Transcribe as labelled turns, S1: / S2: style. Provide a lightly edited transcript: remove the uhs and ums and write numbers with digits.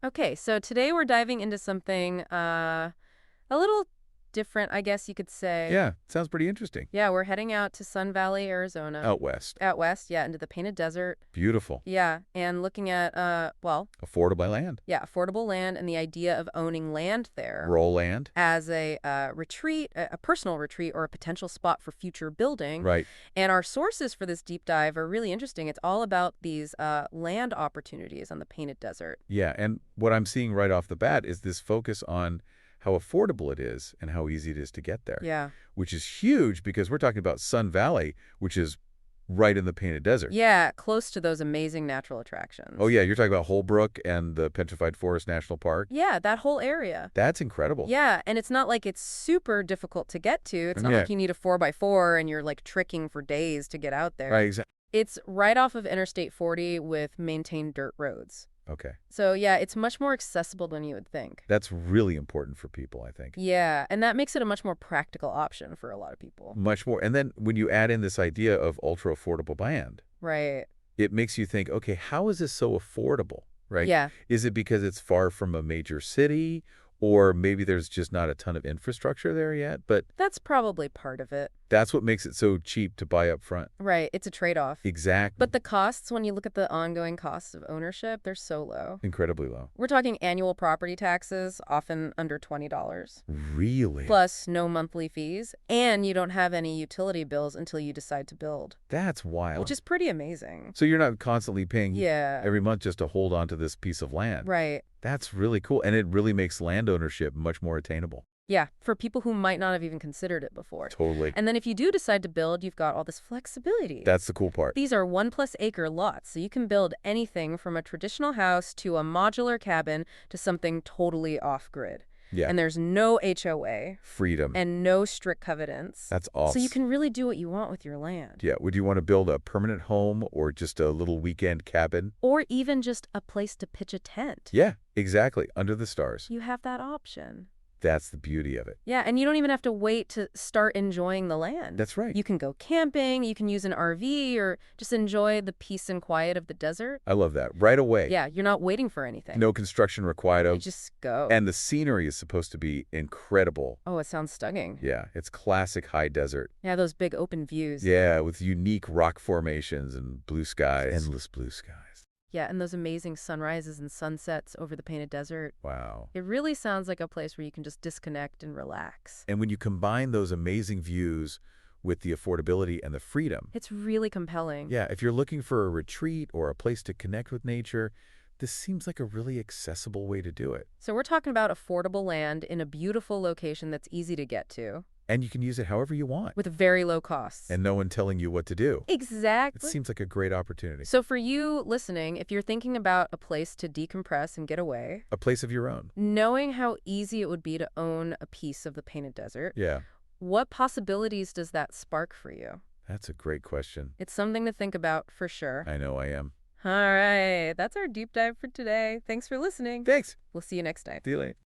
S1: Okay, so today we're diving into something a little different, I guess you could say.
S2: Yeah, sounds pretty interesting.
S1: Yeah, we're heading out to Sun Valley, Arizona.
S2: Out west.
S1: Out west, yeah, into the Painted Desert.
S2: Beautiful.
S1: Yeah, and looking at,
S2: Affordable land.
S1: yeah, affordable land and the idea of owning land there
S2: Rural land.
S1: as a retreat, a personal retreat, or a potential spot for future building.
S2: Right.
S1: And our sources for this deep dive are really interesting. It's all about these land opportunities on the Painted Desert.
S2: Yeah, and what I'm seeing right off the bat is this focus on how affordable it is and how easy it is to get there.
S1: Yeah.
S2: Which is huge because we're talking about Sun Valley, which is right in the Painted Desert.
S1: Yeah, close to those amazing natural attractions.
S2: Oh, yeah, you're talking about Holbrook and the Petrified Forest National Park?
S1: Yeah, that whole area.
S2: That's incredible.
S1: Yeah, and it's not like it's super difficult to get to. It's not
S2: Yeah.
S1: like you need a 4x4 and you're like trekking for days to get out there.
S2: Right, exactly.
S1: It's right off of Interstate 40 with maintained dirt roads.
S2: Okay.
S1: So yeah, it's much more accessible than you would think.
S2: That's really important for people, I think.
S1: Yeah, and that makes it a much more practical option for a lot of people.
S2: Much more. And then when you add in this idea of ultra-affordable land,
S1: Right.
S2: it makes you think, okay, how is this so affordable, right?
S1: Yeah.
S2: Is it because it's far from a major city, or maybe there's just not a ton of infrastructure there yet? But
S1: That's probably part of it.
S2: that's what makes it so cheap to buy up front.
S1: Right, it's a trade-off.
S2: Exactly.
S1: But the costs, when you look at the ongoing costs of ownership, they're so low.
S2: Incredibly low.
S1: We're talking annual property taxes, often under $20.
S2: Really?
S1: Plus no monthly fees, and you don't have any utility bills until you decide to build,
S2: That's wild.
S1: which is pretty amazing.
S2: So you're not constantly paying
S1: Yeah,
S2: every month just to hold on to this piece of land.
S1: right.
S2: That's really cool. And it really makes land ownership much more attainable.
S1: Yeah, for people who might not have even considered it before.
S2: Totally.
S1: And then if you do decide to build, you've got all this flexibility.
S2: That's the cool part.
S1: These are 1+ acre lots, so you can build anything from a traditional house to a modular cabin to something totally off-grid.
S2: Yeah.
S1: And there's no HOA
S2: Freedom.
S1: and no strict covenants.
S2: That's awesome.
S1: So you can really do what you want with your land.
S2: Yeah. Would you want to build a permanent home or just a little weekend cabin?
S1: Or even just a place to pitch a tent.
S2: Yeah, exactly. Under the stars.
S1: You have that option.
S2: That's the beauty of it.
S1: Yeah, and you don't even have to wait to start enjoying the land.
S2: That's right.
S1: You can go camping, you can use an RV, or just enjoy the peace and quiet of the desert.
S2: I love that. Right away.
S1: Yeah, you're not waiting for anything.
S2: No construction required.
S1: You just go.
S2: And the scenery is supposed to be incredible.
S1: Oh, it sounds stunning.
S2: Yeah, it's classic high desert.
S1: Yeah, those big open views.
S2: Yeah, with unique rock formations and blue skies. Endless blue skies.
S1: Yeah, and those amazing sunrises and sunsets over the Painted Desert.
S2: Wow.
S1: It really sounds like a place where you can just disconnect and relax.
S2: And when you combine those amazing views with the affordability and the freedom,
S1: It's really compelling.
S2: yeah, if you're looking for a retreat or a place to connect with nature, this seems like a really accessible way to do it.
S1: So we're talking about affordable land in a beautiful location that's easy to get to,
S2: And you can use it however you want.
S1: with very low costs.
S2: And no one telling you what to do. It
S1: Exactly.
S2: seems like a great opportunity.
S1: So for you listening, if you're thinking about a place to decompress and get away,
S2: A place of your own.
S1: knowing how easy it would be to own a piece of the Painted Desert,
S2: Yeah,
S1: what possibilities does that spark for you?
S2: that's a great question.
S1: It's something to think about for sure.
S2: I know I am.
S1: All right, that's our deep dive for today. Thanks for listening.
S2: Thanks.
S1: We'll see you next time.
S2: See you later.